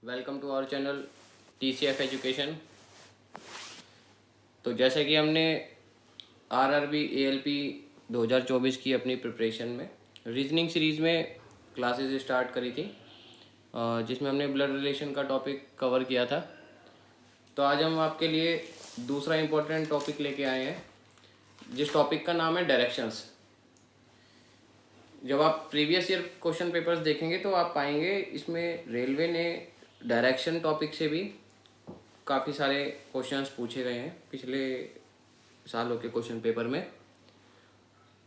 Welcome to our channel TCF education. तो जैसे कि हमने RRB ALP 2024 की अपनी प्रिपरेशन में रीजनिंग सीरीज़ में क्लासेस स्टार्ट करी थी, जिसमें हमने ब्लड रिलेशन का टॉपिक कवर किया था। तो आज हम आपके लिए दूसरा इम्पोर्टेंट टॉपिक लेके आए हैं, जिस टॉपिक का नाम है डायरेक्शंस। जब आप प्रीवियस ईयर क्वेश्चन पेपर्स देखेंगे तो आप पाएंगे इसमें रेलवे ने डायरेक्शन टॉपिक से भी काफ़ी सारे क्वेश्चंस पूछे गए हैं पिछले सालों के क्वेश्चन पेपर में।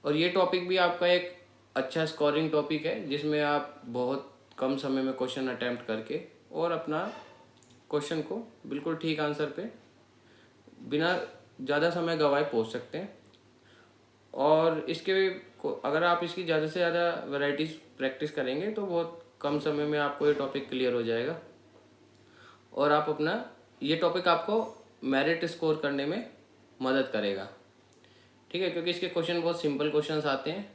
और ये टॉपिक भी आपका एक अच्छा स्कोरिंग टॉपिक है, जिसमें आप बहुत कम समय में क्वेश्चन अटैम्प्ट करके और अपना क्वेश्चन को बिल्कुल ठीक आंसर पे बिना ज़्यादा समय गंवाए पहुंच सकते हैं। और अगर आप इसकी ज़्यादा से ज़्यादा वैरायटीज़ प्रैक्टिस करेंगे तो बहुत कम समय में आपको ये टॉपिक क्लियर हो जाएगा और आप अपना ये टॉपिक आपको मेरिट स्कोर करने में मदद करेगा। ठीक है, क्योंकि इसके क्वेश्चन बहुत सिंपल क्वेश्चंस आते हैं।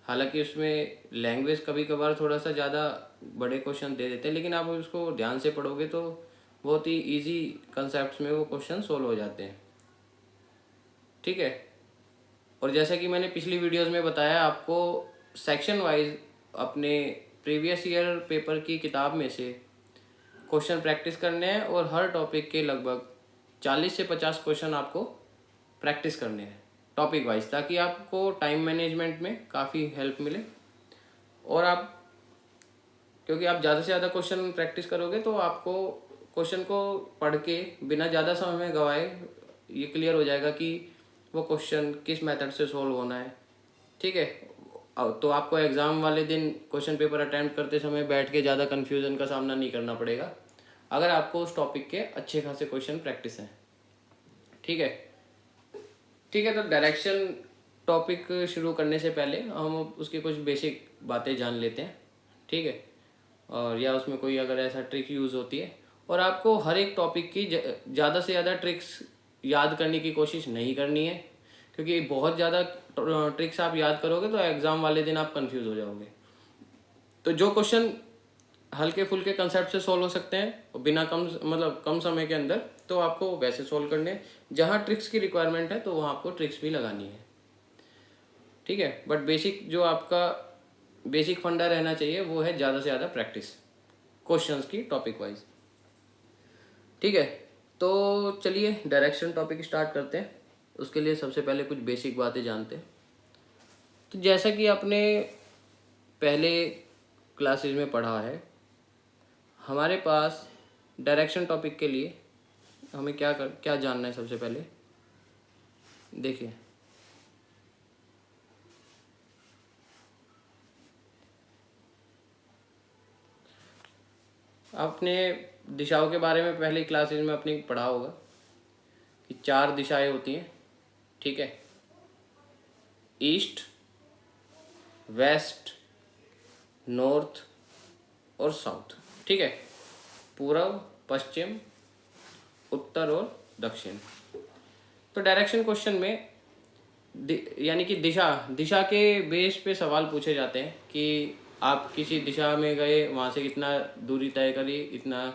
हालांकि उसमें लैंग्वेज कभी कभार थोड़ा सा ज़्यादा बड़े क्वेश्चन दे देते हैं, लेकिन आप उसको ध्यान से पढ़ोगे तो बहुत ही इजी कंसेप्ट में वो क्वेश्चन सोल्व हो जाते हैं। ठीक है, और जैसा कि मैंने पिछली वीडियोस में बताया, आपको सेक्शन वाइज अपने प्रीवियस ईयर पेपर की किताब में से क्वेश्चन प्रैक्टिस करने हैं और हर टॉपिक के लगभग 40 से 50 क्वेश्चन आपको प्रैक्टिस करने हैं टॉपिक वाइज, ताकि आपको टाइम मैनेजमेंट में काफ़ी हेल्प मिले। और आप क्योंकि आप ज़्यादा से ज़्यादा क्वेश्चन प्रैक्टिस करोगे तो आपको क्वेश्चन को पढ़ के बिना ज़्यादा समय में गवाए ये क्लियर हो जाएगा कि वो क्वेश्चन किस मेथड से सॉल्व होना है। ठीक है, तो आपको एग्ज़ाम वाले दिन क्वेश्चन पेपर अटेम्प्ट करते समय बैठ के ज़्यादा कन्फ्यूज़न का सामना नहीं करना पड़ेगा, अगर आपको उस टॉपिक के अच्छे खासे क्वेश्चन प्रैक्टिस हैं। ठीक है, ठीक है। तो डायरेक्शन टॉपिक शुरू करने से पहले हम उसकी कुछ बेसिक बातें जान लेते हैं। ठीक है, और या उसमें कोई अगर ऐसा ट्रिक यूज़ होती है, और आपको हर एक टॉपिक की ज़्यादा से ज़्यादा ट्रिक्स याद करने की कोशिश नहीं करनी है, क्योंकि बहुत ज़्यादा ट्रिक्स आप याद करोगे तो एग्ज़ाम वाले दिन आप कंफ्यूज हो जाओगे। तो जो क्वेश्चन हल्के फुल्के कंसेप्ट से सॉल्व हो सकते हैं बिना कम समय के अंदर, तो आपको वैसे सॉल्व करने हैं। जहाँ ट्रिक्स की रिक्वायरमेंट है तो वहाँ आपको ट्रिक्स भी लगानी है। ठीक है, बट बेसिक जो आपका बेसिक फंडा रहना चाहिए वो है ज़्यादा से ज़्यादा प्रैक्टिस क्वेश्चंस की टॉपिक वाइज। ठीक है, तो चलिए डायरेक्शन टॉपिक स्टार्ट करते हैं। उसके लिए सबसे पहले कुछ बेसिक बातें जानते हैं। तो जैसा कि आपने पहले क्लासेस में पढ़ा है, हमारे पास डायरेक्शन टॉपिक के लिए हमें क्या जानना है। सबसे पहले देखिए, आपने दिशाओं के बारे में पहले क्लासेस में अपनी पढ़ा होगा कि 4 दिशाएं होती हैं। ठीक है, ईस्ट, वेस्ट, नॉर्थ और साउथ। ठीक है, पूर्व, पश्चिम, उत्तर और दक्षिण। तो डायरेक्शन क्वेश्चन में यानी कि दिशा दिशा के बेस पे सवाल पूछे जाते हैं कि आप किसी दिशा में गए, वहाँ से कितना दूरी तय करी, इतना,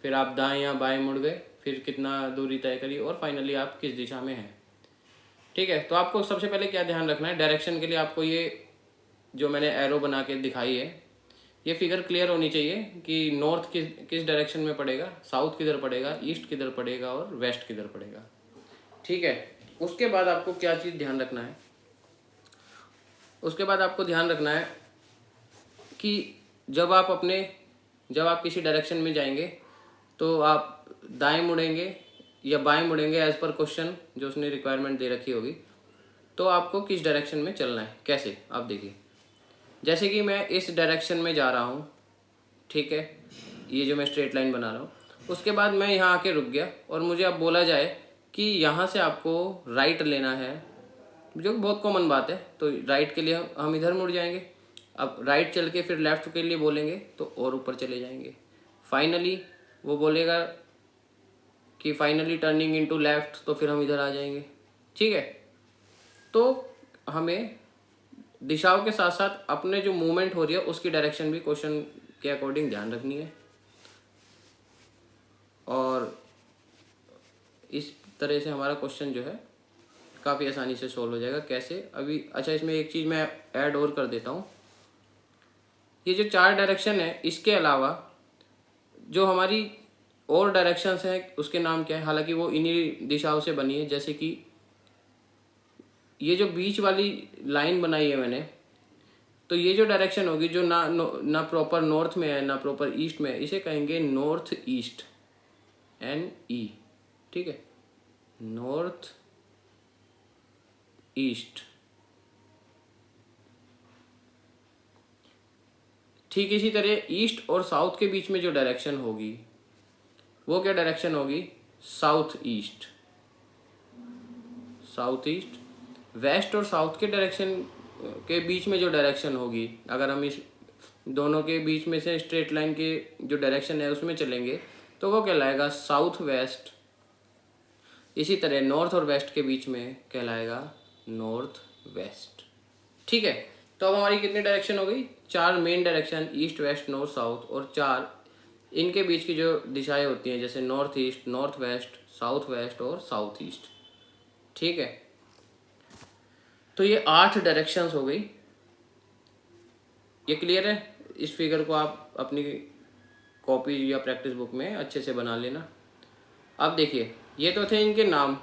फिर आप दाएं या बाएं मुड़ गए, फिर कितना दूरी तय करी, और फाइनली आप किस दिशा में हैं। ठीक है, तो आपको सबसे पहले क्या ध्यान रखना है, डायरेक्शन के लिए आपको ये जो मैंने एरो बना के दिखाई है, ये फिगर क्लियर होनी चाहिए कि नॉर्थ किस डायरेक्शन में पड़ेगा, साउथ किधर पड़ेगा, ईस्ट किधर पड़ेगा और वेस्ट किधर पड़ेगा। ठीक है, उसके बाद आपको क्या चीज़ ध्यान रखना है, उसके बाद आपको ध्यान रखना है कि जब आप किसी डायरेक्शन में जाएंगे तो आप दाएं मुड़ेंगे या बाएं मुड़ेंगे एज पर क्वेश्चन जो उसने रिक्वायरमेंट दे रखी होगी। तो आपको किस डायरेक्शन में चलना है, कैसे, आप देखिए। जैसे कि मैं इस डायरेक्शन में जा रहा हूँ, ठीक है, ये जो मैं स्ट्रेट लाइन बना रहा हूँ, उसके बाद मैं यहाँ आके रुक गया और मुझे अब बोला जाए कि यहाँ से आपको राइट लेना है, जो बहुत कॉमन बात है। तो राइट के लिए हम इधर मुड़ जाएंगे। अब राइट चल के फिर लेफ्ट के लिए बोलेंगे तो और ऊपर चले जाएंगे। फाइनली वो बोलेगा कि फाइनली टर्निंग इनटू लेफ्ट, तो फिर हम इधर आ जाएंगे। ठीक है, तो हमें दिशाओं के साथ साथ अपने जो मूवमेंट हो रही है उसकी डायरेक्शन भी क्वेश्चन के अकॉर्डिंग ध्यान रखनी है। और इस तरह से हमारा क्वेश्चन जो है काफ़ी आसानी से सोल्व हो जाएगा। कैसे, अभी अच्छा इसमें एक चीज़ मैं ऐड और कर देता हूँ। ये जो 4 डायरेक्शन है, इसके अलावा जो हमारी और डायरेक्शंस हैं उसके नाम क्या है, हालांकि वो इन्हीं दिशाओं से बनी है। जैसे कि ये जो बीच वाली लाइन बनाई है मैंने, तो ये जो डायरेक्शन होगी जो ना प्रॉपर नॉर्थ में है ना प्रॉपर ईस्ट में है, इसे कहेंगे नॉर्थ ईस्ट, NE। ठीक है, नॉर्थ ईस्ट। ठीक इसी तरह ईस्ट और साउथ के बीच में जो डायरेक्शन होगी वो क्या डायरेक्शन होगी, south east. South east. West और साउथ के डायरेक्शन के बीच में जो डायरेक्शन होगी, अगर हम इस दोनों के बीच में से स्ट्रेट लाइन के जो डायरेक्शन है उसमें चलेंगे तो वो कहलाएगा साउथ वेस्ट। इसी तरह नॉर्थ और वेस्ट के बीच में कहलाएगा नॉर्थ वेस्ट। ठीक है, तो अब हमारी कितनी डायरेक्शन हो गई, 4 main direction, east west north south, और 4 इनके बीच की जो दिशाएं होती हैं जैसे north east, north waste, south west और साउथ ईस्ट। ठीक है, तो ये 8 डायरेक्शंस हो गई। ये क्लियर है? इस फिगर को आप अपनी कॉपी या प्रैक्टिस बुक में अच्छे से बना लेना। अब देखिए, ये तो थे इनके नाम।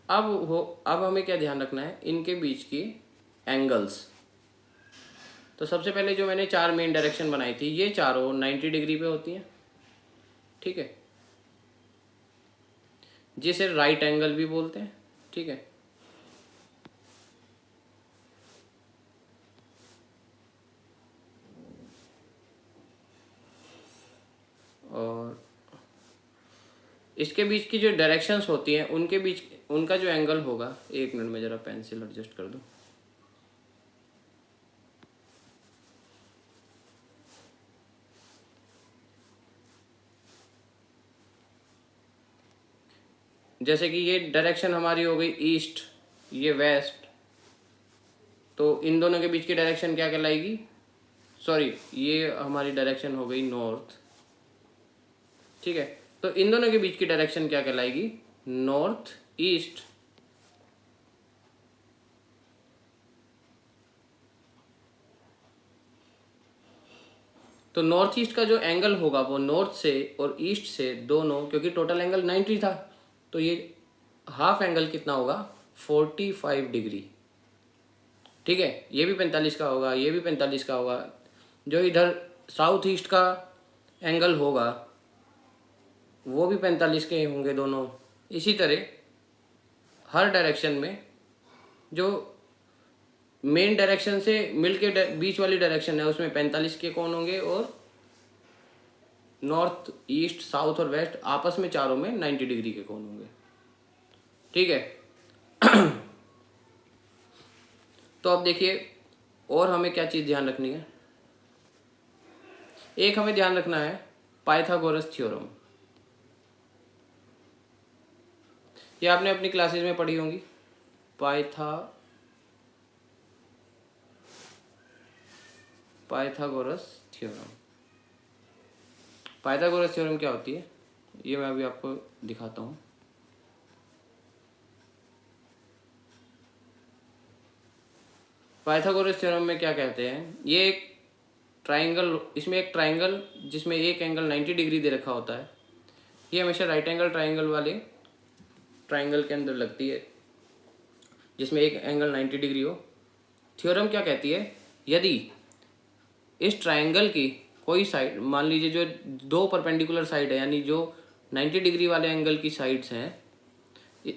अब हमें क्या ध्यान रखना है, इनके बीच की एंगल्स। तो सबसे पहले जो मैंने 4 मेन डायरेक्शन बनाई थी, ये चारों 90 डिग्री पे होती हैं। ठीक है, जिसे राइट एंगल भी बोलते हैं। ठीक है, और इसके बीच की जो डायरेक्शंस होती हैं उनके बीच उनका जो एंगल होगा, एक मिनट में ज़रा पेंसिल एडजस्ट कर दूं। जैसे कि ये डायरेक्शन हमारी हो गई ईस्ट, ये वेस्ट, तो इन दोनों के बीच की डायरेक्शन क्या कहलाएगी, सॉरी ये हमारी डायरेक्शन हो गई नॉर्थ। ठीक है, तो इन दोनों के बीच की डायरेक्शन क्या कहलाएगी, नॉर्थ ईस्ट। तो नॉर्थ ईस्ट का जो एंगल होगा वो नॉर्थ से और ईस्ट से दोनों, क्योंकि टोटल एंगल 90 था, तो ये हाफ एंगल कितना होगा, 45 डिग्री। ठीक है, ये भी 45 का होगा, ये भी 45 का होगा। जो इधर साउथ ईस्ट का एंगल होगा वो भी 45 के होंगे दोनों। इसी तरह हर डायरेक्शन में जो मेन डायरेक्शन से मिल के बीच वाली डायरेक्शन है उसमें 45 के कोण होंगे, और नॉर्थ ईस्ट साउथ और वेस्ट आपस में चारों में 90 डिग्री के कोण होंगे। ठीक है, तो अब देखिए और हमें क्या चीज़ ध्यान रखनी है। एक हमें ध्यान रखना है पाइथागोरस थ्योरम। ये आपने अपनी क्लासेस में पढ़ी होंगी, पाइथागोरस थ्योरम। पाइथागोरस थ्योरम क्या होती है ये मैं अभी आपको दिखाता हूँ। पाइथागोरस थ्योरम में क्या कहते हैं, ये एक ट्राइंगल, इसमें एक ट्राइंगल जिसमें एक एंगल 90 डिग्री दे रखा होता है, ये हमेशा राइट एंगल ट्राइंगल वाले ट्राइंगल के अंदर लगती है जिसमें एक एंगल 90 डिग्री हो। थ्योरम क्या कहती है, यदि इस ट्राइंगल की कोई साइड, मान लीजिए जो 2 परपेंडिकुलर साइड है, यानी जो 90 डिग्री वाले एंगल की साइड्स हैं,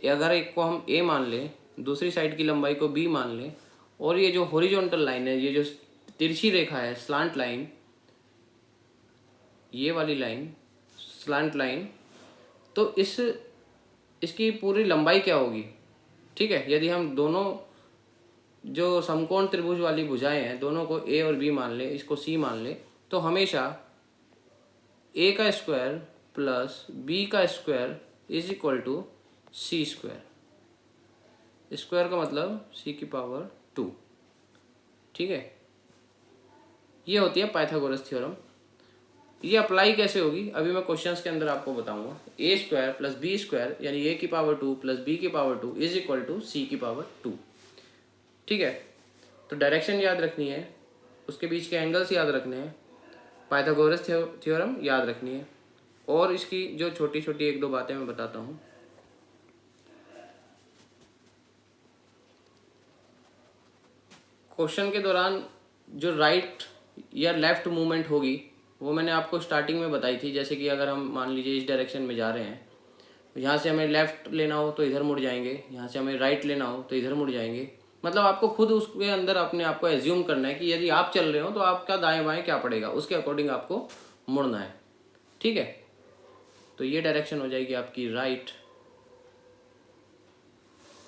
अगर एक को हम A मान लें, दूसरी साइड की लंबाई को B मान लें, और ये जो हॉरिजॉन्टल लाइन है, ये जो तिरछी रेखा है, स्लांट लाइन, ये वाली लाइन स्लांट लाइन, तो इसकी पूरी लंबाई क्या होगी। ठीक है, यदि हम दोनों जो समकोण त्रिभुज वाली भुजाएं हैं दोनों को A और B मान ले, इसको C मान ले, तो हमेशा A का स्क्वायर प्लस B का square is equal to C square. Square का मतलब C की पावर 2। ठीक है, ये होती है पाइथागोरस थ्योरम। ये अप्लाई कैसे होगी अभी मैं क्वेश्चंस के अंदर आपको बताऊंगा। ए स्क्वायर प्लस बी स्क्वायर यानी ए की पावर 2 प्लस बी की पावर 2 इज इक्वल टू सी की पावर 2। ठीक है, तो डायरेक्शन याद रखनी है, उसके बीच के एंगल्स याद रखने हैं, पाइथागोरस थ्योरम याद रखनी है, और इसकी जो छोटी छोटी एक दो बातें मैं बताता हूँ। क्वेश्चन के दौरान जो राइट या लेफ्ट मूवमेंट होगी वो मैंने आपको स्टार्टिंग में बताई थी। जैसे कि अगर हम मान लीजिए इस डायरेक्शन में जा रहे हैं, यहाँ से हमें लेफ्ट लेना हो तो इधर मुड़ जाएंगे, यहाँ से हमें राइट लेना हो तो इधर मुड़ जाएंगे। मतलब आपको खुद उसके अंदर अपने आप को एज्यूम करना है कि यदि आप चल रहे हो तो आपका दाएं बाएं क्या पड़ेगा, उसके अकॉर्डिंग आपको मुड़ना है। ठीक है, तो ये डायरेक्शन हो जाएगी आपकी राइट,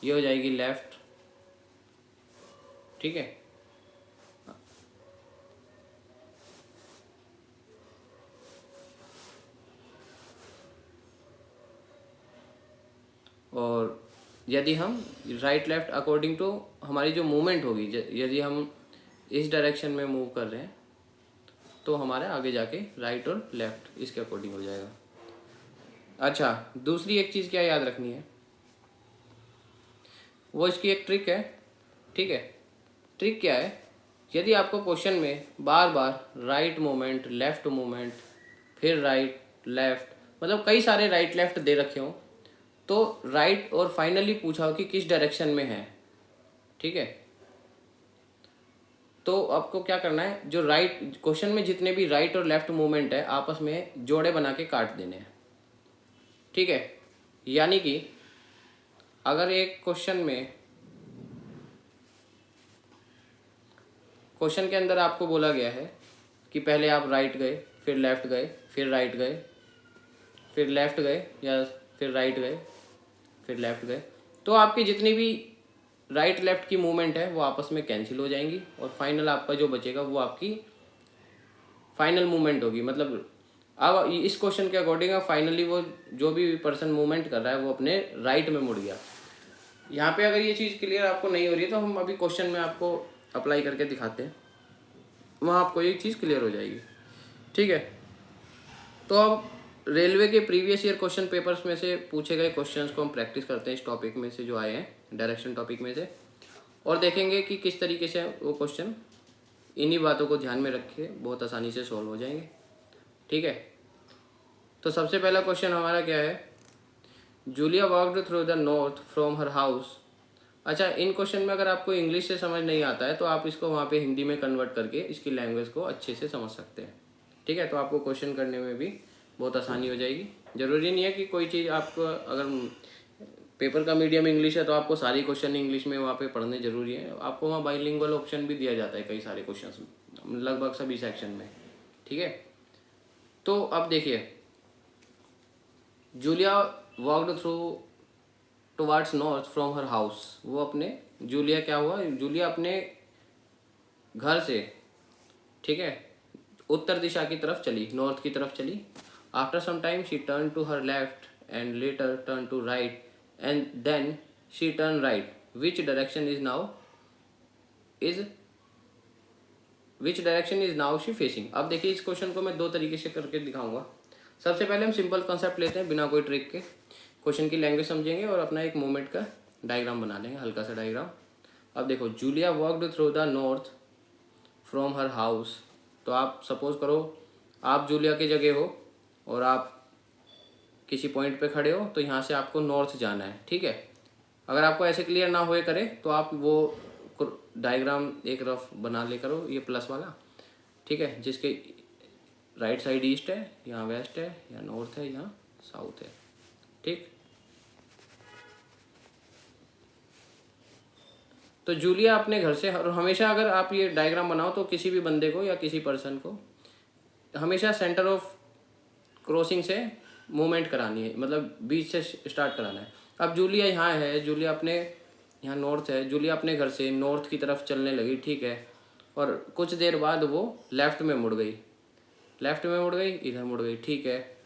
ये हो जाएगी लेफ्ट। ठीक है, और यदि हम राइट लेफ्ट अकॉर्डिंग टू हमारी जो मूवमेंट होगी, यदि हम इस डायरेक्शन में मूव कर रहे हैं तो हमारे आगे जाके राइट और लेफ्ट इसके अकॉर्डिंग हो जाएगा। अच्छा, दूसरी एक चीज़ क्या याद रखनी है, वो इसकी एक ट्रिक है। ठीक है, ट्रिक क्या है, यदि आपको क्वेश्चन में बार बार राइट मूवमेंट लेफ्ट मूवमेंट फिर राइट लेफ्ट मतलब कई सारे राइट लेफ्ट दे रखे हों, तो राइट और फाइनली पूछा हो कि किस डायरेक्शन में है। ठीक है, तो आपको क्या करना है, जो राइट क्वेश्चन में जितने भी राइट और लेफ्ट मूवमेंट है आपस में जोड़े बना के काट देने हैं। ठीक है, यानी कि अगर एक क्वेश्चन के अंदर आपको बोला गया है कि पहले आप राइट गए फिर लेफ्ट गए फिर राइट गए फिर लेफ्ट गए या फिर राइट गए फिर लेफ्ट गए, तो आपकी जितनी भी राइट लेफ्ट की मूवमेंट है वो आपस में कैंसिल हो जाएंगी और फाइनल आपका जो बचेगा वो आपकी फाइनल मूवमेंट होगी। मतलब अब इस क्वेश्चन के अकॉर्डिंग फाइनली वो जो भी पर्सन मूवमेंट कर रहा है वो अपने राइट में मुड़ गया। यहाँ पे अगर ये चीज़ क्लियर आपको नहीं हो रही है तो हम अभी क्वेश्चन में आपको अप्लाई करके दिखाते हैं, वहाँ आपको ये चीज़ क्लियर हो जाएगी। ठीक है, तो अब रेलवे के प्रीवियस ईयर क्वेश्चन पेपर्स में से पूछे गए क्वेश्चंस को हम प्रैक्टिस करते हैं इस टॉपिक में से जो आए हैं डायरेक्शन टॉपिक में से, और देखेंगे कि किस तरीके से वो क्वेश्चन इन्हीं बातों को ध्यान में रखे बहुत आसानी से सॉल्व हो जाएंगे। ठीक है, तो सबसे पहला क्वेश्चन हमारा क्या है, Julia walked through the north from her house. अच्छा, इन क्वेश्चन में अगर आपको इंग्लिश से समझ नहीं आता है तो आप इसको वहाँ पे हिंदी में कन्वर्ट करके इसकी लैंग्वेज को अच्छे से समझ सकते हैं। ठीक है, तो आपको क्वेश्चन करने में भी बहुत आसानी हो जाएगी। ज़रूरी नहीं है कि कोई चीज़ आपको अगर पेपर का मीडियम इंग्लिश है तो आपको सारी क्वेश्चन इंग्लिश में वहाँ पे पढ़ने जरूरी है, आपको वहाँ बाइलिंगुअल ऑप्शन भी दिया जाता है कई सारे क्वेश्चन लगभग सभी सेक्शन में। ठीक है, तो अब देखिए, Julia walked through towards north from her house, वो अपने जूलिया क्या हुआ, जूलिया अपने घर से, ठीक है, उत्तर दिशा की तरफ चली, नॉर्थ की तरफ चली। After some time she turn to her left and later turn to right and then she turn right, which direction is now she facing. अब देखिए, इस क्वेश्चन को मैं दो तरीके से करके दिखाऊंगा। सबसे पहले हम सिंपल कॉन्सेप्ट लेते हैं बिना कोई ट्रिक के, क्वेश्चन की लैंग्वेज समझेंगे और अपना एक मूवमेंट का डायग्राम बना लेंगे, हल्का सा डायग्राम। अब देखो, Julia walked through the north from her house, तो आप सपोज करो आप जूलिया की जगह हो और आप किसी पॉइंट पे खड़े हो, तो यहाँ से आपको नॉर्थ जाना है। ठीक है, अगर आपको ऐसे क्लियर ना होए करे तो आप वो डायग्राम एक रफ बना ले करो, ये प्लस वाला। ठीक है, जिसके राइट साइड ईस्ट है, यहाँ वेस्ट है, यहाँ नॉर्थ है, यहाँ साउथ है। ठीक, तो जूलिया अपने घर से, और हमेशा अगर आप ये डायग्राम बनाओ तो किसी भी बंदे को या किसी पर्सन को हमेशा सेंटर ऑफ क्रॉसिंग से मूवमेंट करानी है, मतलब बीच से स्टार्ट कराना है। अब जूलिया यहाँ है, जूलिया अपने यहाँ नॉर्थ है, जूलिया अपने घर से नॉर्थ की तरफ चलने लगी। ठीक है, और कुछ देर बाद वो लेफ्ट में मुड़ गई, इधर मुड़ गई। ठीक है,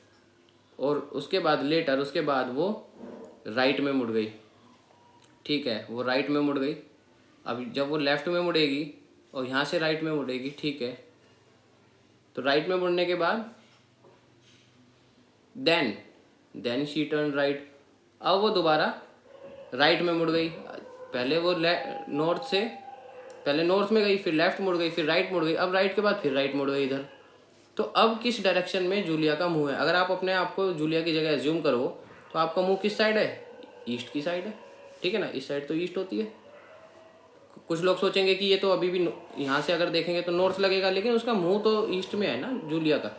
और उसके बाद वो राइट में मुड़ गई। ठीक है, वो राइट में मुड़ गई। अब जब वो लेफ्ट में मुड़ेगी और यहाँ से राइट में मुड़ेगी, ठीक है, तो राइट में मुड़ने के बाद देन शी टर्न राइट। अब वो दोबारा राइट में मुड़ गई। पहले वो नॉर्थ में गई, फिर लेफ्ट मुड़ गई, फिर राइट मुड़ गई, अब राइट के बाद फिर राइट मुड़ गई इधर। तो अब किस डायरेक्शन में जूलिया का मुंह है? अगर आप अपने आप को जूलिया की जगह एज्यूम करो तो आपका मुंह किस साइड है? ईस्ट की साइड है, ठीक है ना। इस साइड तो ईस्ट होती है। कुछ लोग सोचेंगे कि ये तो अभी भी यहाँ से अगर देखेंगे तो नॉर्थ लगेगा, लेकिन उसका मुंह तो ईस्ट में है ना जूलिया का,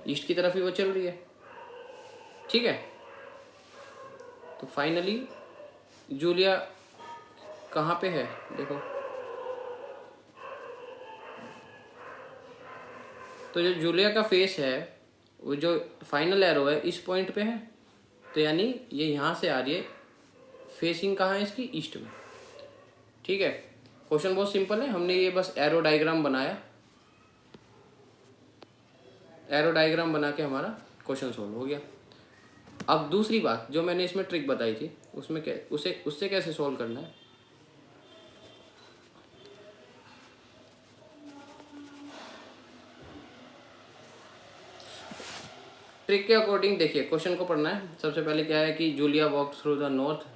ईस्ट की तरफ ही वो चल रही है, ठीक है। तो फाइनली जूलिया कहाँ पे है देखो, तो जो जूलिया का फेस है वो जो फाइनल एरो है इस पॉइंट पे है, तो यानी ये यहाँ से आ रही है, फेसिंग कहाँ है इसकी? ईस्ट में, ठीक है। क्वेश्चन बहुत सिंपल है, हमने ये बस एरो डायग्राम बनाया, एरो डायग्राम बना के हमारा क्वेश्चन सोल्व हो गया। अब दूसरी बात जो मैंने इसमें ट्रिक बताई थी, उसमें क्या उससे कैसे सोल्व करना है। ट्रिक के अकॉर्डिंग देखिए, क्वेश्चन को पढ़ना है। सबसे पहले क्या है कि Julia walk through the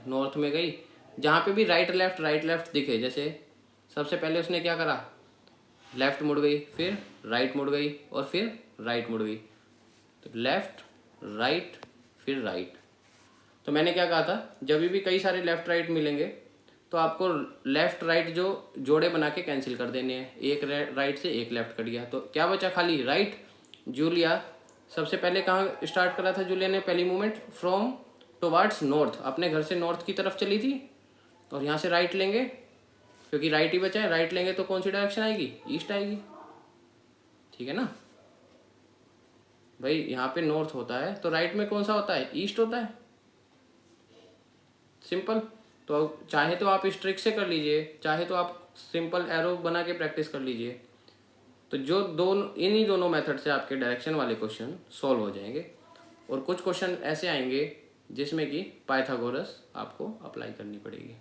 north में गई, जहाँ पे भी राइट लेफ्ट दिखे, जैसे सबसे पहले उसने क्या करा, लेफ्ट मुड़ गई, फिर राइट मुड़ गई और फिर राइट मुड़ गई। तो लेफ्ट राइट फिर राइट। तो मैंने क्या कहा था, जब भी कई सारे लेफ्ट राइट मिलेंगे तो आपको लेफ्ट राइट जो जोड़े बना के कैंसिल कर देने हैं। एक राइट से एक लेफ्ट कट गया, तो क्या बचा खाली राइट। जूलिया सबसे पहले कहाँ स्टार्ट करा था जूलिया ने पहली मूवमेंट? फ्रॉम टुवर्ड्स नॉर्थ, अपने घर से नॉर्थ की तरफ चली थी, और यहाँ से राइट लेंगे क्योंकि राइट ही बचा है, राइट लेंगे तो कौन सी डायरेक्शन आएगी? ईस्ट आएगी, ठीक है ना भाई। यहाँ पे नॉर्थ होता है तो राइट में कौन सा होता है? ईस्ट होता है, सिंपल। तो चाहे तो आप इस ट्रिक से कर लीजिए, चाहे तो आप सिंपल एरो बना के प्रैक्टिस कर लीजिए। तो जो इन्हीं दोनों मेथड से आपके डायरेक्शन वाले क्वेश्चन सॉल्व हो जाएंगे, और कुछ क्वेश्चन ऐसे आएंगे जिसमें कि पाइथागोरस आपको अप्लाई करनी पड़ेगी,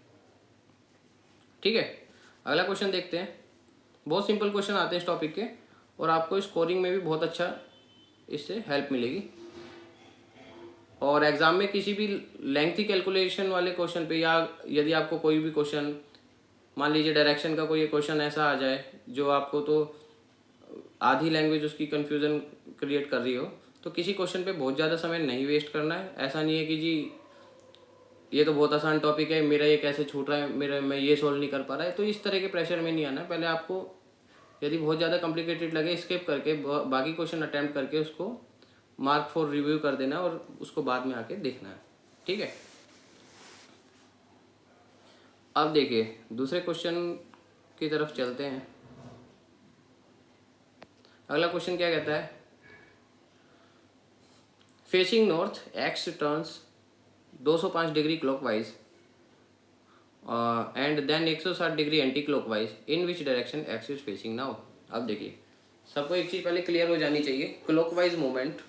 ठीक है। अगला क्वेश्चन देखते हैं। बहुत सिंपल क्वेश्चन आते हैं इस टॉपिक के, और आपको स्कोरिंग में भी बहुत अच्छा इससे हेल्प मिलेगी। और एग्जाम में किसी भी लेंथी कैलकुलेशन वाले क्वेश्चन पे, या यदि आपको कोई भी क्वेश्चन, मान लीजिए डायरेक्शन का कोई क्वेश्चन ऐसा आ जाए जो आपको तो आधी लैंग्वेज उसकी कन्फ्यूज़न क्रिएट कर रही हो, तो किसी क्वेश्चन पे बहुत ज़्यादा समय नहीं वेस्ट करना है। ऐसा नहीं है कि जी ये तो बहुत आसान टॉपिक है, मेरा ये कैसे छूट रहा है, मैं ये सोल्व नहीं कर पा रहा है, तो इस तरह के प्रेशर में नहीं आना है। पहले आपको यदि बहुत ज़्यादा कॉम्प्लिकेटेड लगे, स्किप करके बाकी क्वेश्चन अटैम्प्ट करके उसको मार्क फॉर रिव्यू कर देना, और उसको बाद में आके देखना है, ठीक है। अब देखिए दूसरे क्वेश्चन की तरफ चलते हैं। अगला क्वेश्चन क्या कहता है, facing north x turns 205 degree clockwise and then 160 degree anti clockwise, in which direction x is facing now. अब देखिए, सबको एक चीज़ पहले क्लियर हो जानी चाहिए, क्लॉकवाइज मूवमेंट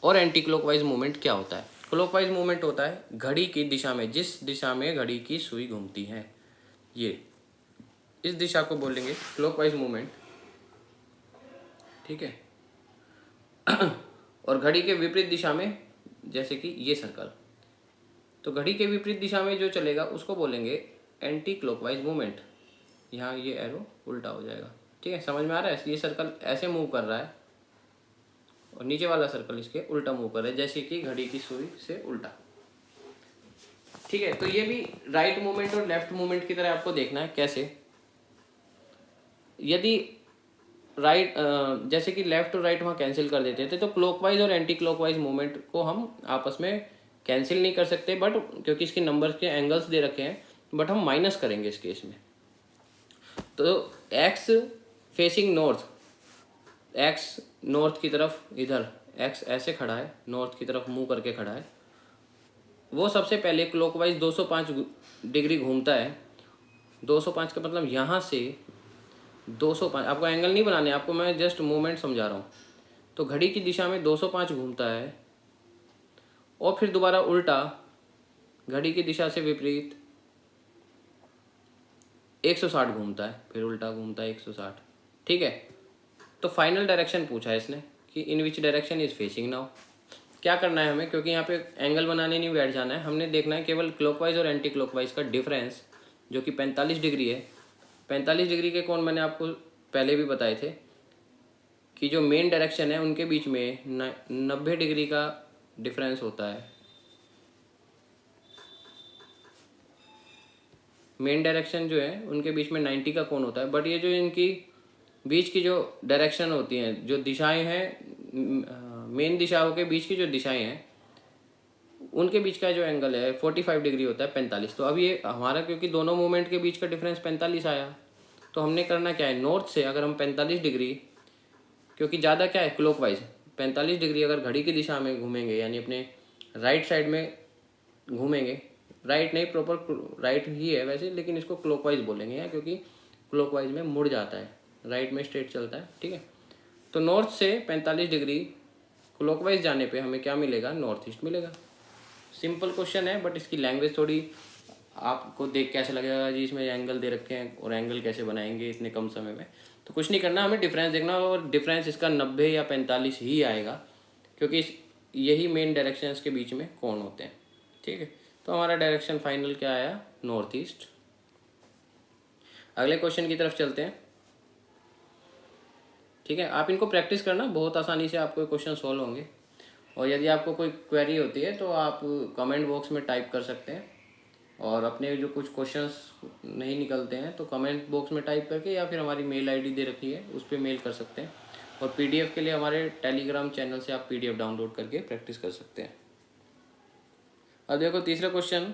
और एंटी क्लॉकवाइज मूवमेंट क्या होता है। क्लॉकवाइज मूवमेंट होता है घड़ी की दिशा में, जिस दिशा में घड़ी की सुई घूमती है, ये इस दिशा को बोलेंगे क्लॉकवाइज मूवमेंट, ठीक है। और घड़ी के विपरीत दिशा में, जैसे कि ये सर्कल, तो घड़ी के विपरीत दिशा में जो चलेगा उसको बोलेंगे एंटी क्लॉकवाइज मूवमेंट। यहाँ ये एरो उल्टा हो जाएगा, ठीक है, समझ में आ रहा है। ये सर्कल ऐसे मूव कर रहा है और नीचे वाला सर्कल इसके उल्टा मूव कर रहा है, जैसे कि घड़ी की सुई से उल्टा, ठीक है। तो ये भी राइट मूवमेंट और लेफ्ट मूवमेंट की तरह आपको देखना है। कैसे? यदि राइट जैसे कि लेफ्ट और राइट वहाँ कैंसिल कर देते थे, तो क्लॉकवाइज और एंटी क्लॉकवाइज मूवमेंट को हम आपस में कैंसिल नहीं कर सकते, बट क्योंकि इसके नंबर्स के एंगल्स दे रखे हैं, बट हम माइनस करेंगे इस केस में। तो x facing north, x north की तरफ, इधर एक्स ऐसे खड़ा है, नॉर्थ की तरफ मुंह करके खड़ा है, वो सबसे पहले क्लॉकवाइज 205 डिग्री घूमता है। 205 का मतलब यहाँ से 205, आपको एंगल नहीं बनाने, आपको मैं जस्ट मूवमेंट समझा रहा हूँ। तो घड़ी की दिशा में 205 घूमता है, और फिर दोबारा उल्टा घड़ी की दिशा से विपरीत 160 घूमता है, फिर उल्टा घूमता है 160, ठीक है। तो फाइनल डायरेक्शन पूछा है इसने कि in which direction is facing now. क्या करना है हमें, क्योंकि यहाँ पे एंगल बनाने नहीं बैठ जाना है, हमने देखना है केवल क्लॉकवाइज और एंटी क्लॉकवाइज का डिफरेंस जो कि 45 डिग्री है। 45 डिग्री के कोण मैंने आपको पहले भी बताए थे कि जो मेन डायरेक्शन है उनके बीच में 90 डिग्री का डिफरेंस होता है। मेन डायरेक्शन जो है उनके बीच में 90 का कोण होता है, बट ये जो इनकी बीच की जो डायरेक्शन होती हैं, जो दिशाएं हैं, मेन दिशाओं के बीच की जो दिशाएं हैं उनके बीच का जो एंगल है 45 डिग्री होता है, 45। तो अब ये हमारा क्योंकि दोनों मूवमेंट के बीच का डिफरेंस 45 आया, तो हमने करना क्या है, नॉर्थ से अगर हम 45 डिग्री, क्योंकि ज़्यादा क्या है क्लॉकवाइज, 45 डिग्री अगर घड़ी की दिशा में घूमेंगे यानी अपने राइट साइड में घूमेंगे, राइट नहीं प्रॉपर राइट ही है वैसे, लेकिन इसको क्लॉकवाइज बोलेंगे यार, क्योंकि क्लॉकवाइज में मुड़ जाता है, राइट में स्ट्रेट चलता है, ठीक है। तो नॉर्थ से 45 डिग्री क्लॉकवाइज जाने पे हमें क्या मिलेगा, नॉर्थ ईस्ट मिलेगा। सिंपल क्वेश्चन है, बट इसकी लैंग्वेज थोड़ी आपको देख कैसे लगेगा जी इसमें एंगल दे रखे हैं और एंगल कैसे बनाएंगे इतने कम समय में। तो कुछ नहीं करना, हमें डिफरेंस देखना और डिफरेंस इसका 90 या 45 ही आएगा, क्योंकि यही मेन डायरेक्शंस के बीच में कोण होते हैं, ठीक है। तो हमारा डायरेक्शन फाइनल क्या आया, नॉर्थ ईस्ट। अगले क्वेश्चन की तरफ चलते हैं, ठीक है। आप इनको प्रैक्टिस करना, बहुत आसानी से आपको क्वेश्चन सॉल्व होंगे। और यदि आपको कोई क्वेरी होती है तो आप कमेंट बॉक्स में टाइप कर सकते हैं, और अपने जो कुछ क्वेश्चंस नहीं निकलते हैं तो कमेंट बॉक्स में टाइप करके या फिर हमारी मेल आईडी दे रखी है उस पर मेल कर सकते हैं। और पीडीएफ के लिए हमारे टेलीग्राम चैनल से आप पीडीएफ डाउनलोड करके प्रैक्टिस कर सकते हैं। अब देखो तीसरा question,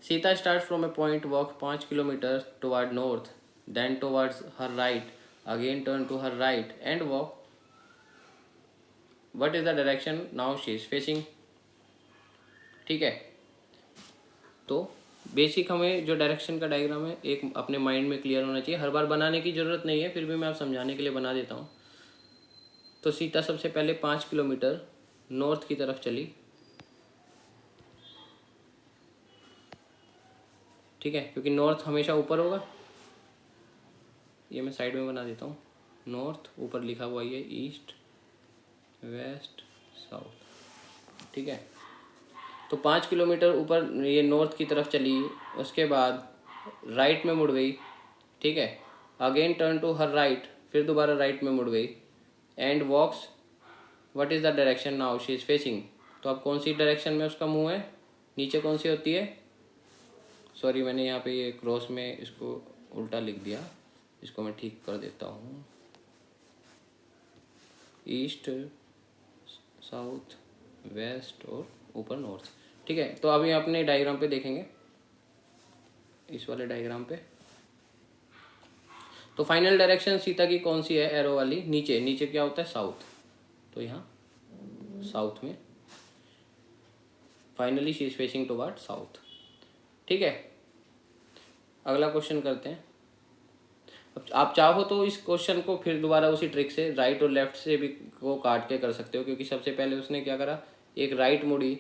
Sita start from a point, walk 5 kilometre toward north, then towards her right, again turn to her right and walk, what is the direction now she is facing. ठीक है, तो बेसिक हमें जो डायरेक्शन का डायग्राम है एक अपने mind में क्लियर होना चाहिए, हर बार बनाने की ज़रूरत नहीं है, फिर भी मैं आप समझाने के लिए बना देता हूँ। तो सीता सबसे पहले 5 किलोमीटर नॉर्थ की तरफ चली, ठीक है, क्योंकि नॉर्थ हमेशा ऊपर होगा। ये मैं साइड में बना देता हूँ, नॉर्थ ऊपर लिखा हुआ है, ईस्ट वेस्ट साउथ, ठीक है। तो 5 किलोमीटर ऊपर ये नॉर्थ की तरफ चली, उसके बाद राइट में मुड़ गई, ठीक है, again turn to her right, फिर दोबारा राइट में मुड़ गई, and walks, what is the direction now she is facing. तो अब कौन सी डायरेक्शन में उसका मुंह है, नीचे कौन सी होती है, सॉरी मैंने यहाँ पे ये क्रॉस में इसको उल्टा लिख दिया, इसको मैं ठीक कर देता हूँ, ईस्ट साउथ वेस्ट और ऊपर नॉर्थ, ठीक है। तो अभी अपने डायग्राम पे देखेंगे, इस वाले डायग्राम पे, तो फाइनल डायरेक्शन सीता की कौन सी है, एरो वाली, नीचे, नीचे क्या होता है साउथ, तो यहाँ साउथ में finally she is facing toward south, ठीक है। अगला क्वेश्चन करते हैं। अब आप चाहो तो इस क्वेश्चन को फिर दोबारा उसी ट्रिक से राइट और लेफ्ट से भी को काट के कर सकते हो, क्योंकि सबसे पहले उसने क्या करा, एक राइट मुड़ी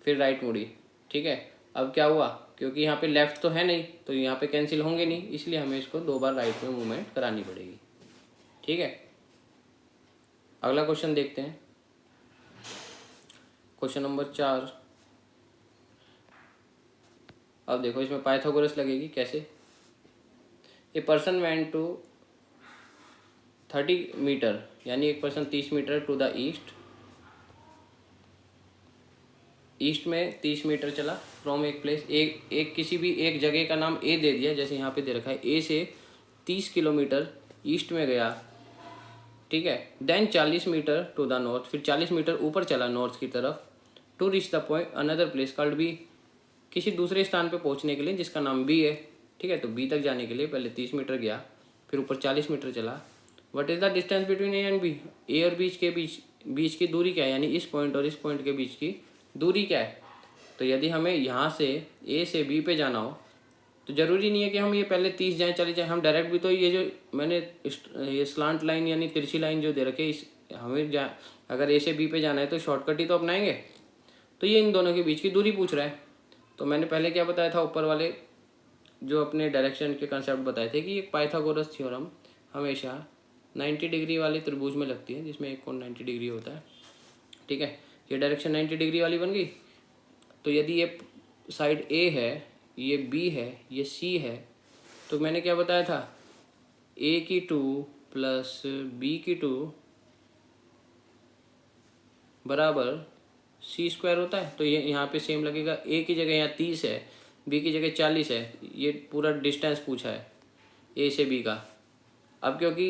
फिर राइट मुड़ी, ठीक है। अब क्या हुआ, क्योंकि यहाँ पे लेफ्ट तो है नहीं तो यहाँ पे कैंसिल होंगे नहीं, इसलिए हमें इसको 2 बार राइट में मूवमेंट करानी पड़ेगी, ठीक है। अगला क्वेश्चन देखते हैं, क्वेश्चन नंबर 4। अब देखो इसमें पाइथागोरस लगेगी कैसे, a person went to 30 metre, यानी एक person 30 metre to the east, east में 30 मीटर चला, फ्रॉम एक प्लेस, एक किसी भी एक जगह का नाम ए दे दिया, जैसे यहाँ पे दे रखा है, ए से 30 किलोमीटर ईस्ट में गया, ठीक है। Then 40 metre to the north, फिर 40 मीटर ऊपर चला नॉर्थ की तरफ, to reach the point another place called B, किसी दूसरे स्थान पे पहुंचने के लिए जिसका नाम बी है, ठीक है। तो बी तक जाने के लिए पहले 30 मीटर गया, फिर ऊपर 40 मीटर चला। What is the distance between A and B, A और बीच की दूरी क्या है, यानी इस पॉइंट और इस पॉइंट के बीच की दूरी क्या है। तो यदि हमें यहाँ से ए से बी पे जाना हो तो ज़रूरी नहीं है कि हम ये पहले 30 जाएँ चले जाएँ, हम डायरेक्ट भी, तो ये जो मैंने ये स्लांट लाइन यानी तिरछी लाइन जो दे रखे, इस हमें अगर ए से बी पे जाना है तो शॉर्टकट ही तो अपनाएंगे। तो ये इन दोनों के बीच की दूरी पूछ रहा है। तो मैंने पहले क्या बताया था, ऊपर वाले जो अपने डायरेक्शन के कंसेप्ट बताए थे कि एक पाइथागोरस थ्योरम हमेशा 90 डिग्री वाली त्रिभुज में लगती है, जिसमें एक कोण 90 डिग्री होता है। ठीक है, ये डायरेक्शन 90 डिग्री वाली बन गई। तो यदि ये साइड ए है, ये बी है, ये सी है, तो मैंने क्या बताया था, ए की 2 प्लस बी की 2 बराबर सी स्क्वायर होता है। तो ये यहाँ पे सेम लगेगा। ए की जगह यहाँ 30 है, बी की जगह 40 है। ये पूरा डिस्टेंस पूछा है ए से बी का। अब क्योंकि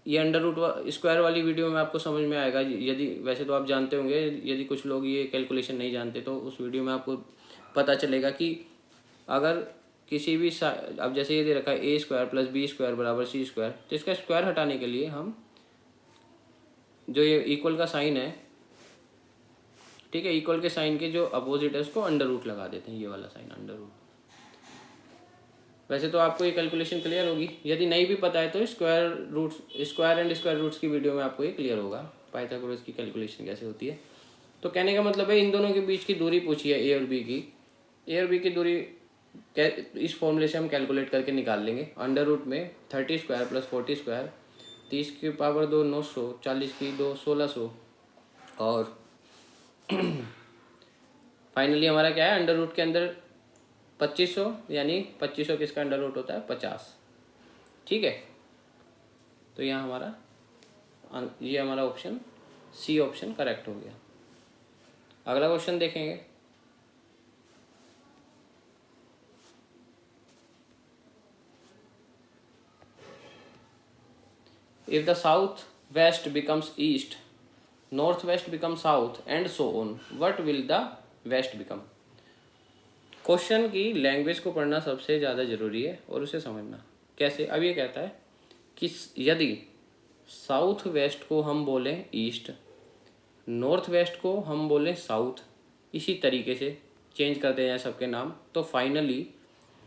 ये अंडर रूट स्क्वायर वाली वीडियो में आपको समझ में आएगा, यदि वैसे तो आप जानते होंगे, यदि कुछ लोग ये कैलकुलेशन नहीं जानते तो उस वीडियो में आपको पता चलेगा कि अगर किसी भी अब जैसे ये दे रखा है ए स्क्वायर प्लस बी स्क्वायर बराबर सी स्क्वायर, तो इसका स्क्वायर हटाने के लिए हम जो ये इक्वल का साइन है, ठीक है, इक्वल के साइन के जो अपोजिट है उसको अंडर रूट लगा देते हैं, ये वाला साइन अंडर रूट। वैसे तो आपको ये कैलकुलेशन क्लियर होगी। यदि नहीं भी पता है तो स्क्वायर एंड स्क्वायर रूट्स की वीडियो में आपको ये क्लियर होगा, पाइथागोरस की कैलकुलेशन कैसे होती है। तो कहने का मतलब है इन दोनों के बीच की दूरी पूछी है, ए और बी की। ए और बी की दूरी इस फॉर्मूले से हम कैलकुलेट करके निकाल लेंगे। अंडर रूट में 30 स्क्वायर प्लस 40 स्क्वायर, 30 की पावर 2 900, 40 की 2 1600, और फाइनली हमारा क्या है, अंडर रूट के अंदर 2500, यानी 2500 किसका अंडर रूट होता है 50। ठीक है, तो यहाँ ये हमारा ऑप्शन सी ऑप्शन करेक्ट हो गया। अगला क्वेश्चन देखेंगे। If the south west becomes east, north west become south and so on, what will the west become. Question की लैंग्वेज को पढ़ना सबसे ज़्यादा ज़रूरी है और उसे समझना कैसे। अब ये कहता है कि यदि साउथ वेस्ट को हम बोलें ईस्ट, नॉर्थ वेस्ट को हम बोलें साउथ, इसी तरीके से चेंज करते हैं सबके नाम, तो फाइनली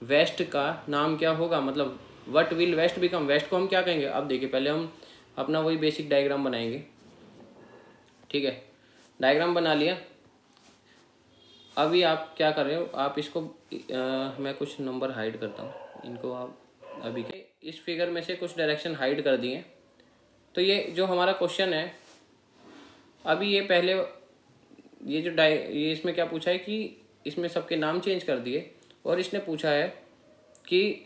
वेस्ट का नाम क्या होगा, मतलब what will west become. West को हम क्या कहेंगे। अब देखिए, पहले हम अपना वही बेसिक डायग्राम बनाएंगे। ठीक है, डायग्राम बना लिया। अभी आप क्या कर रहे हो, आप इसको मैं कुछ नंबर हाइड करता हूँ इनको। आप अभी के इस फिगर में से कुछ डायरेक्शन हाइड कर दिए। तो ये जो हमारा क्वेश्चन है, अभी ये पहले ये जो ये इसमें क्या पूछा है कि इसमें सबके नाम चेंज कर दिए, और इसने पूछा है कि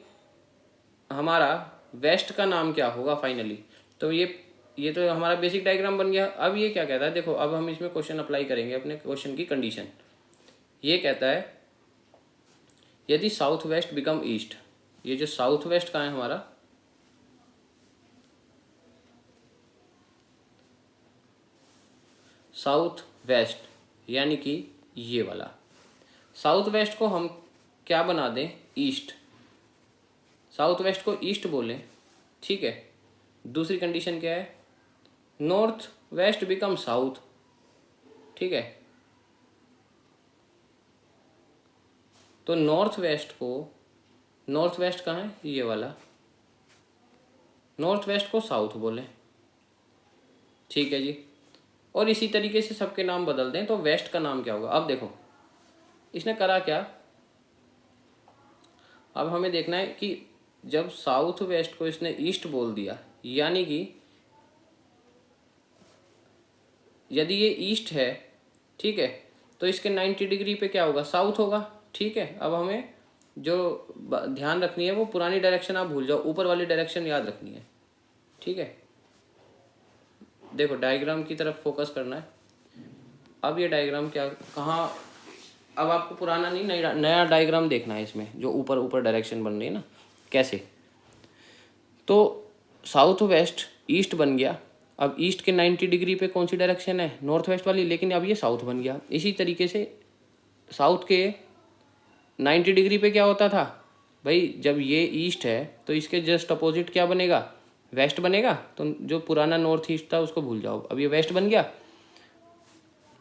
हमारा वेस्ट का नाम क्या होगा फाइनली। तो ये तो हमारा बेसिक डायग्राम बन गया। अब ये क्या कहता है, देखो अब हम इसमें क्वेश्चन अप्लाई करेंगे, अपने क्वेश्चन की कंडीशन। ये कहता है यदि साउथ वेस्ट बिकम ईस्ट, ये जो साउथ वेस्ट का है हमारा, साउथ वेस्ट यानी कि ये वाला साउथ वेस्ट को हम क्या बना दें, ईस्ट। साउथ वेस्ट को ईस्ट बोलें। ठीक है, दूसरी कंडीशन क्या है, नॉर्थ वेस्ट बिकम साउथ। ठीक है, तो नॉर्थ वेस्ट कहाँ है, ये वाला, नॉर्थ वेस्ट को साउथ बोलें। ठीक है जी, और इसी तरीके से सबके नाम बदल दें, तो वेस्ट का नाम क्या होगा। अब देखो इसने करा क्या, अब हमें देखना है कि जब साउथ वेस्ट को इसने ईस्ट बोल दिया, यानी कि यदि ये ईस्ट है, ठीक है, तो इसके 90 डिग्री पे क्या होगा, साउथ होगा। ठीक है, अब हमें जो ध्यान रखनी है वो पुरानी डायरेक्शन आप भूल जाओ, ऊपर वाली डायरेक्शन याद रखनी है। ठीक है, देखो डायग्राम की तरफ फोकस करना है। अब ये डायग्राम क्या कहाँ, अब आपको पुराना नहीं नया डायग्राम देखना है इसमें, जो ऊपर ऊपर डायरेक्शन बन रही है ना, कैसे। तो साउथ वेस्ट ईस्ट बन गया। अब ईस्ट के 90 डिग्री पे कौन सी डायरेक्शन है, नॉर्थ वेस्ट वाली, लेकिन अब ये साउथ बन गया। इसी तरीके से साउथ के 90 डिग्री पे क्या होता था भाई, जब ये ईस्ट है तो इसके जस्ट अपोजिट क्या बनेगा, वेस्ट बनेगा। तो जो पुराना नॉर्थ ईस्ट था उसको भूल जाओ, अब ये वेस्ट बन गया।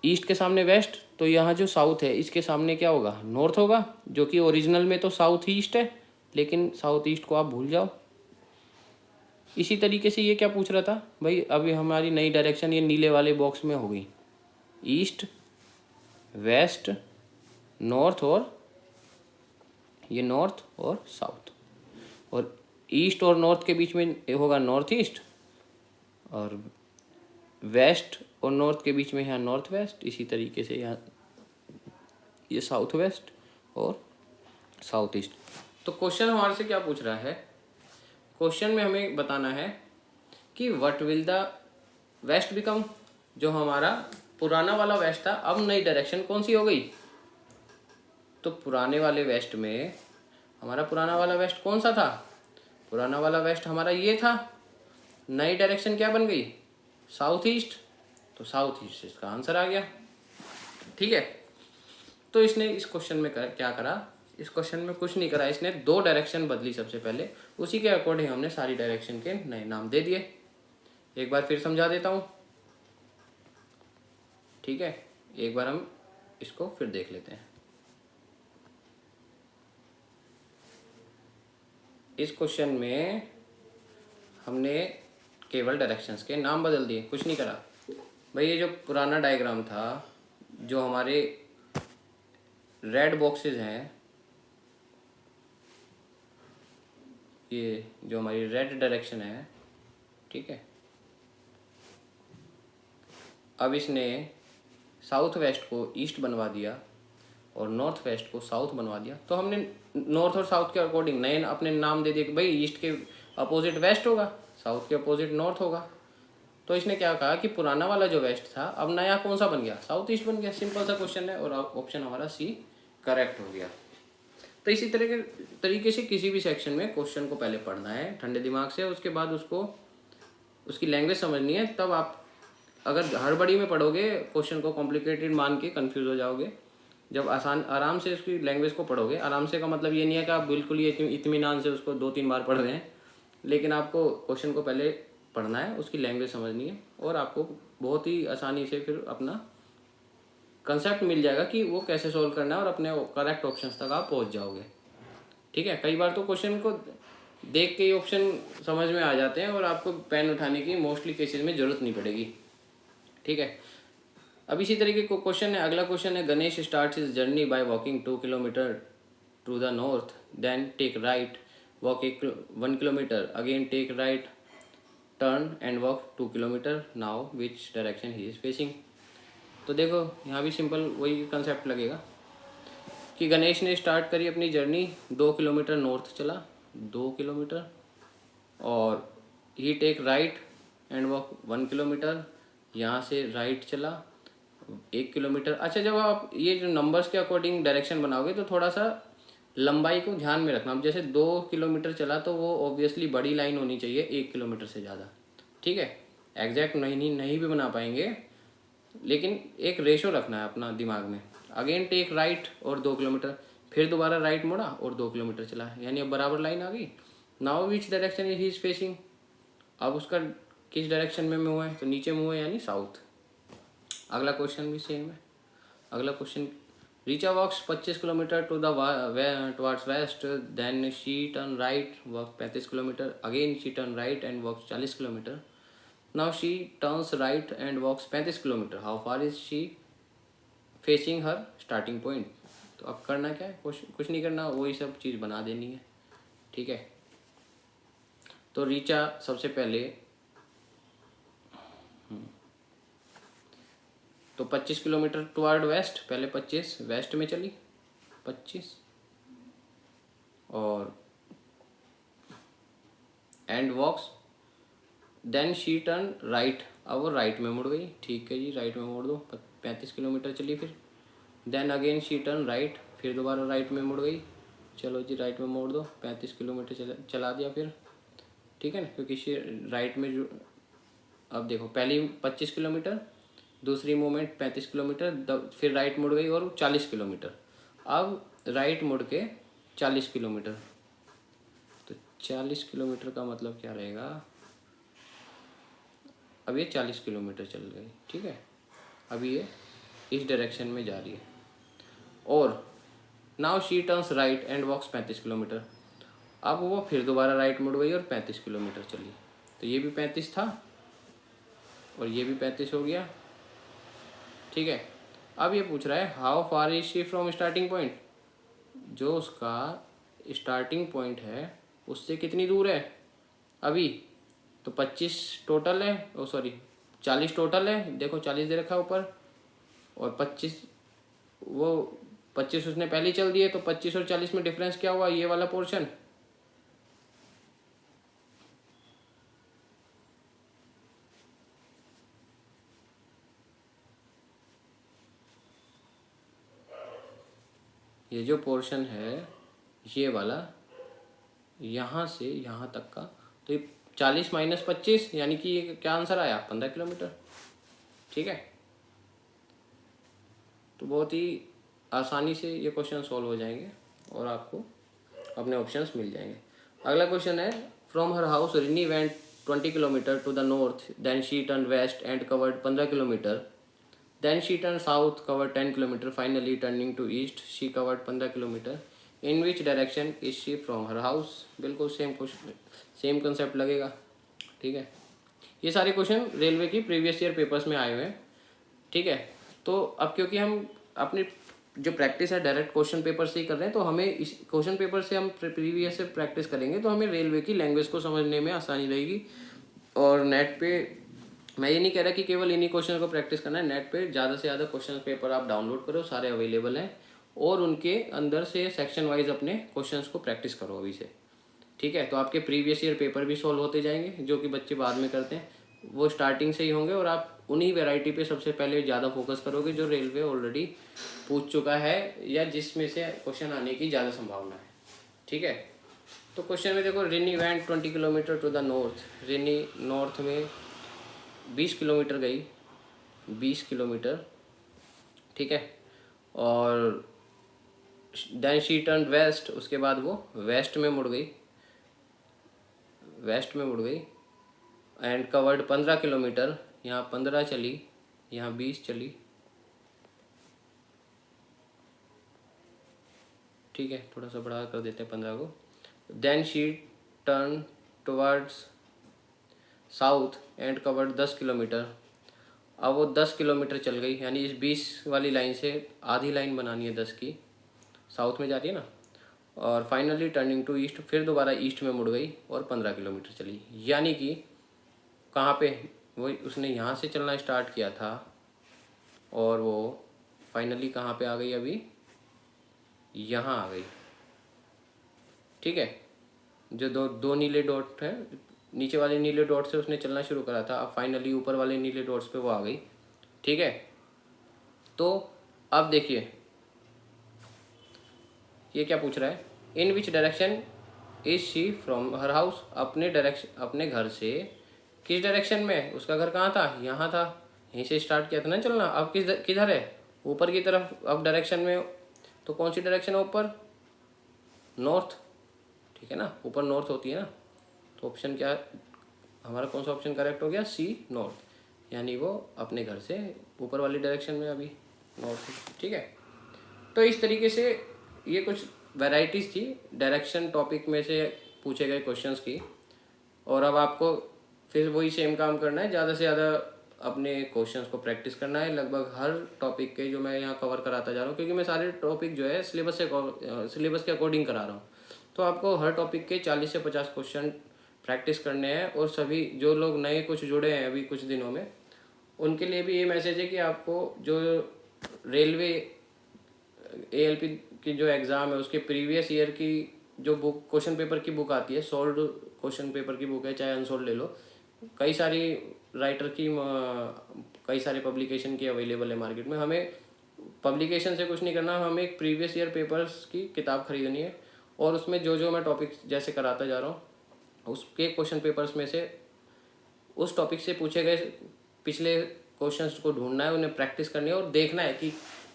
ईस्ट के सामने वेस्ट, तो यहाँ जो साउथ है इसके सामने क्या होगा, नॉर्थ होगा, जो कि ओरिजिनल में तो साउथ ईस्ट है, लेकिन साउथ ईस्ट को आप भूल जाओ। इसी तरीके से ये क्या पूछ रहा था भाई, अभी हमारी नई डायरेक्शन ये नीले वाले बॉक्स में हो गई, ईस्ट वेस्ट नॉर्थ, और ये नॉर्थ और साउथ, और ईस्ट और नॉर्थ के बीच में होगा नॉर्थ ईस्ट, और वेस्ट और नॉर्थ के बीच में यहाँ नॉर्थ वेस्ट, इसी तरीके से यहाँ ये साउथ वेस्ट और साउथ ईस्ट। तो क्वेश्चन हमारे से क्या पूछ रहा है, क्वेश्चन में हमें बताना है कि what will the west become, जो हमारा पुराना वाला वेस्ट था अब नई डायरेक्शन कौन सी हो गई। तो पुराने वाले वेस्ट में हमारा पुराना वाला वेस्ट कौन सा था, पुराना वाला वेस्ट हमारा ये था, नई डायरेक्शन क्या बन गई, साउथ ईस्ट। तो साउथ ईस्ट इसका आंसर आ गया। ठीक है, तो इसने इस क्वेश्चन में क्या करा, इस क्वेश्चन में कुछ नहीं करा, इसने दो डायरेक्शन बदली सबसे पहले, उसी के अकॉर्डिंग हमने सारी डायरेक्शन के नए नाम दे दिए। एक बार फिर समझा देता हूँ। ठीक है, एक बार हम इसको फिर देख लेते हैं। इस क्वेश्चन में हमने केवल डायरेक्शंस के नाम बदल दिए, कुछ नहीं करा। भाई ये जो पुराना डायग्राम था, जो हमारे रेड बॉक्सेस हैं, ये जो हमारी रेड डायरेक्शन है, ठीक है, अब इसने साउथ वेस्ट को ईस्ट बनवा दिया और नॉर्थ वेस्ट को साउथ बनवा दिया। तो हमने नॉर्थ और साउथ के अकॉर्डिंग नए अपने नाम दे दिए कि भाई ईस्ट के अपोजिट वेस्ट होगा, साउथ के अपोजिट नॉर्थ होगा। तो इसने क्या कहा कि पुराना वाला जो वेस्ट था अब नया कौन सा बन गया, साउथ ईस्ट बन गया। सिंपल सा क्वेश्चन है और ऑप्शन हमारा सी करेक्ट हो गया। तो इसी तरीके से किसी भी सेक्शन में क्वेश्चन को पहले पढ़ना है ठंडे दिमाग से, उसके बाद उसको उसकी लैंग्वेज समझनी है। तब आप अगर हड़बड़ी में पढ़ोगे क्वेश्चन को कॉम्प्लिकेटेड मान के कंफ्यूज हो जाओगे। जब आराम से उसकी लैंग्वेज को पढ़ोगे, आराम से का मतलब ये नहीं है कि आप बिल्कुल ही इत्मीनान से उसको 2-3 बार पढ़ रहे हैं, लेकिन आपको क्वेश्चन को पहले पढ़ना है, उसकी लैंग्वेज समझनी है और आपको बहुत ही आसानी से फिर अपना कंसेप्ट मिल जाएगा कि वो कैसे सोल्व करना है और अपने करेक्ट ऑप्शंस तक आप पहुंच जाओगे। ठीक है, कई बार तो क्वेश्चन को देख के ही ऑप्शन समझ में आ जाते हैं और आपको पेन उठाने की मोस्टली केसेस में ज़रूरत नहीं पड़ेगी। ठीक है, अब इसी तरीके को क्वेश्चन है, अगला क्वेश्चन है, Ganesh starts his journey by walking 2 kilometre to the north, then take right, walk 1 kilometre, again take right turn and walk 2 kilometre, now which direction he is facing. तो देखो यहाँ भी सिंपल वही कंसेप्ट लगेगा कि गणेश ने स्टार्ट करी अपनी जर्नी, 2 किलोमीटर नॉर्थ चला, 2 किलोमीटर, और he take right and walk 1 kilometre, यहाँ से राइट चला 1 किलोमीटर। अच्छा, जब आप ये जो नंबर्स के अकॉर्डिंग डायरेक्शन बनाओगे तो थोड़ा सा लंबाई को ध्यान में रखना। अब जैसे 2 किलोमीटर चला तो वो ऑब्वियसली बड़ी लाइन होनी चाहिए 1 किलोमीटर से ज़्यादा। ठीक है, एग्जैक्ट नहीं भी बना पाएंगे, लेकिन एक रेशो रखना है अपना दिमाग में। अगेन टेक राइट और 2 किलोमीटर, फिर दोबारा राइट मुड़ा और 2 किलोमीटर चला, यानी अब बराबर लाइन आ गई। Now which direction he is facing, अब उसका किस डायरेक्शन में मुँह है, तो नीचे मुँह है यानी साउथ। अगला क्वेश्चन भी सेम है। अगला question, Richa walks 25 kilometre to the towards west, then she turn right, walk 35 kilometre, again she turn right and walk 40 kilometre, now she turns right and walks 35 kilometre, how far is she facing her starting point. तो अब करना क्या है, कुछ नहीं करना, वही सब चीज़ बना देनी है। ठीक है, तो रीचा सबसे पहले तो 25 किलोमीटर टुवर्ड वेस्ट, पहले 25 वेस्ट में चली, 25 और and walks, then she turn right, अब वो राइट में मुड़ गई। ठीक है जी, राइट में मोड़ दो, 35 किलोमीटर चली। फिर then again she turn right, फिर दोबारा राइट में मुड़ गई। चलो जी, राइट में मोड़ दो, 35 किलोमीटर चला दिया फिर। ठीक है ना, क्योंकि शी राइट में जो, अब देखो पहली 25 किलोमीटर, दूसरी मूवमेंट 35 किलोमीटर, फिर राइट मुड़ गई और 40 किलोमीटर। अब राइट मुड़ के 40 किलोमीटर, तो 40 किलोमीटर का मतलब क्या रहेगा, अब ये 40 किलोमीटर चल गई। ठीक है, अभी ये इस डायरेक्शन में जा रही है और now she turns right and walks 35 kilometre, अब वो फिर दोबारा राइट मुड़ गई और 35 किलोमीटर चली। तो ये भी 35 था और ये भी 35 हो गया। ठीक है, अब ये पूछ रहा है how far is she from starting point, जो उसका स्टार्टिंग पॉइंट है उससे कितनी दूर है अभी। तो 25 टोटल है, ओ सॉरी 40 टोटल है, देखो 40 दे रखा है ऊपर, और 25 वो 25 उसने पहले ही चल दिए, तो 25 और 40 में डिफरेंस क्या हुआ, ये वाला पोर्शन। ये जो पोर्शन है ये वाला, यहाँ से यहाँ तक का, तो ये 40 माइनस 25 यानी कि ये क्या आंसर आया, 15 किलोमीटर। ठीक है, तो बहुत ही आसानी से ये क्वेश्चन सॉल्व हो जाएंगे और आपको अपने ऑप्शंस मिल जाएंगे। अगला क्वेश्चन है, from her house Rini went 20 kilometre to the north, then she turn west and covered 15 kilometre, then she turn south covered 10 kilometre, finally turning to east she covered 15 kilometre, in which direction is she from her house. बिल्कुल same question, same concept लगेगा। ठीक है, ये सारे question railway की previous year papers में आए हुए हैं। ठीक है, तो अब क्योंकि हम अपनी जो प्रैक्टिस है डायरेक्ट क्वेश्चन पेपर से ही कर रहे हैं, तो हमें इस क्वेश्चन पेपर से हम प्रीवियस से प्रैक्टिस करेंगे तो हमें रेलवे की लैंग्वेज को समझने में आसानी रहेगी। और नेट पे मैं ये नहीं कह रहा कि केवल इन्हीं क्वेश्चन को प्रैक्टिस करना है, नेट पे ज़्यादा से ज़्यादा क्वेश्चन पेपर आप डाउनलोड करो, सारे अवेलेबल हैं, और उनके अंदर से सेक्शन वाइज अपने क्वेश्चंस को प्रैक्टिस करो अभी से। ठीक है, तो आपके प्रीवियस ईयर पेपर भी सॉल्व होते जाएंगे, जो कि बच्चे बाद में करते हैं, वो स्टार्टिंग से ही होंगे, और आप उन्हीं वैरायटी पे सबसे पहले ज़्यादा फोकस करोगे जो रेलवे ऑलरेडी पूछ चुका है या जिसमें से क्वेश्चन आने की ज़्यादा संभावना है। ठीक है, तो क्वेश्चन में देखो, Rini went 20 kilometre to the north, Rini north में 20 किलोमीटर गई, 20 किलोमीटर। ठीक है, और देन शी टर्न वेस्ट, उसके बाद वो वेस्ट में मुड़ गई, वेस्ट में मुड़ गई, एंड कवर्ड 15 किलोमीटर, यहाँ 15 चली, यहाँ 20 चली। ठीक है, थोड़ा सा बढ़ा कर देते हैं 15 को। Then she turn towards south and covered 10 kilometre, अब वो 10 किलोमीटर चल गई, यानी इस 20 वाली लाइन से आधी लाइन बनानी है 10 की, साउथ में जाती है ना, और फाइनली टर्निंग टू ईस्ट, फिर दोबारा ईस्ट में मुड़ गई और 15 किलोमीटर चली। यानी कि कहाँ पे, वो उसने यहाँ से चलना स्टार्ट किया था और वो फाइनली कहाँ पे आ गई, अभी यहाँ आ गई। ठीक है, जो दो दो नीले डॉट हैं, नीचे वाले नीले डॉट से उसने चलना शुरू करा था, अब फाइनली ऊपर वाले नीले डॉट्स पे वो आ गई। ठीक है, तो अब देखिए ये क्या पूछ रहा है, in which direction is she from her house, अपने डायरेक्शन, अपने घर से किस डायरेक्शन में, उसका घर कहाँ था, यहाँ था, यहीं से स्टार्ट किया था ना चलना, अब किधर है, ऊपर की तरफ, अब डायरेक्शन में, तो कौन सी डायरेक्शन है ऊपर, नॉर्थ। ठीक है ना, ऊपर नॉर्थ होती है ना, तो ऑप्शन क्या हमारा, कौन सा ऑप्शन करेक्ट हो गया, सी नॉर्थ, यानी वो अपने घर से ऊपर वाली डायरेक्शन में अभी नॉर्थ। ठीक है, तो इस तरीके से ये कुछ वैरायटीज़ थी डायरेक्शन टॉपिक में से पूछे गए क्वेश्चंस की। और अब आपको फिर वही सेम काम करना है, ज़्यादा से ज़्यादा अपने क्वेश्चंस को प्रैक्टिस करना है, लगभग हर टॉपिक के जो मैं यहाँ कवर कराता जा रहा हूँ, क्योंकि मैं सारे टॉपिक जो है सिलेबस के अकॉर्डिंग करा रहा हूँ, तो आपको हर टॉपिक के 40 से 50 क्वेश्चन प्रैक्टिस करने हैं। और सभी जो लोग नए कुछ जुड़े हैं अभी कुछ दिनों में, उनके लिए भी ये मैसेज है कि आपको जो रेलवे ALP की जो एग्ज़ाम है उसके प्रीवियस ईयर की जो बुक क्वेश्चन पेपर की बुक आती है, सॉल्व क्वेश्चन पेपर की बुक है, चाहे अनसोल्ड ले लो, कई सारी राइटर की कई सारे पब्लिकेशन की अवेलेबल है मार्केट में। हमें पब्लिकेशन से कुछ नहीं करना, हमें एक प्रीवियस ईयर पेपर्स की किताब खरीदनी है, और उसमें जो जो मैं टॉपिक जैसे कराता जा रहा हूँ उसके क्वेश्चन पेपर्स में से उस टॉपिक से पूछे गए पिछले क्वेश्चंस को ढूंढना है, उन्हें प्रैक्टिस करनी है, और देखना है कि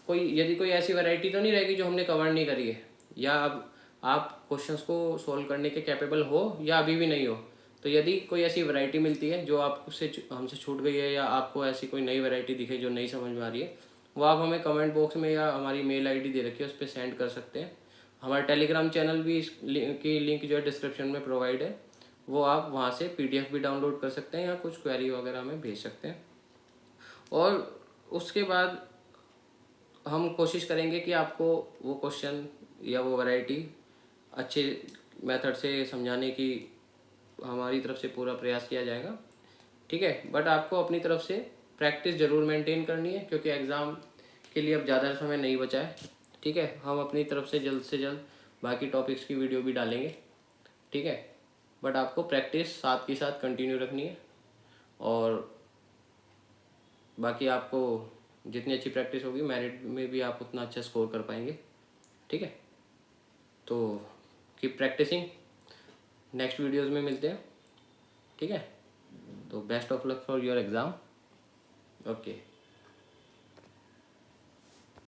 कोई यदि कोई ऐसी वैरायटी तो नहीं रहेगी जो हमने कवर नहीं करी है, या अब आप क्वेश्चंस को सॉल्व करने के कैपेबल हो या अभी भी नहीं हो। तो यदि कोई ऐसी वैरायटी मिलती है जो आपसे हमसे छूट गई है, या आपको ऐसी कोई नई वैरायटी दिखे जो नहीं समझ में आ रही है, वो आप हमें कमेंट बॉक्स में या हमारी मेल आईडी दे रखी है उस पर सेंड कर सकते हैं। हमारा टेलीग्राम चैनल भी की लिंक जो है डिस्क्रिप्शन में प्रोवाइड है, वो आप वहाँ से PDF भी डाउनलोड कर सकते हैं या कुछ क्वेरी वगैरह हमें भेज सकते हैं। और उसके बाद हम कोशिश करेंगे कि आपको वो क्वेश्चन या वो वैरायटी अच्छे मेथड से समझाने की हमारी तरफ से पूरा प्रयास किया जाएगा, ठीक है। बट आपको अपनी तरफ से प्रैक्टिस ज़रूर मेंटेन करनी है, क्योंकि एग्ज़ाम के लिए अब ज़्यादा समय नहीं बचा है, ठीक है। हम अपनी तरफ से जल्द बाकी टॉपिक्स की वीडियो भी डालेंगे, ठीक है। बट आपको प्रैक्टिस साथ के साथ कंटिन्यू रखनी है, और बाकी आपको जितनी अच्छी प्रैक्टिस होगी मेरिट में भी आप उतना अच्छा स्कोर कर पाएंगे, ठीक है। तो कीप प्रैक्टिसिंग, नेक्स्ट वीडियोज़ में मिलते हैं, ठीक है। तो best of luck for your exam, okay.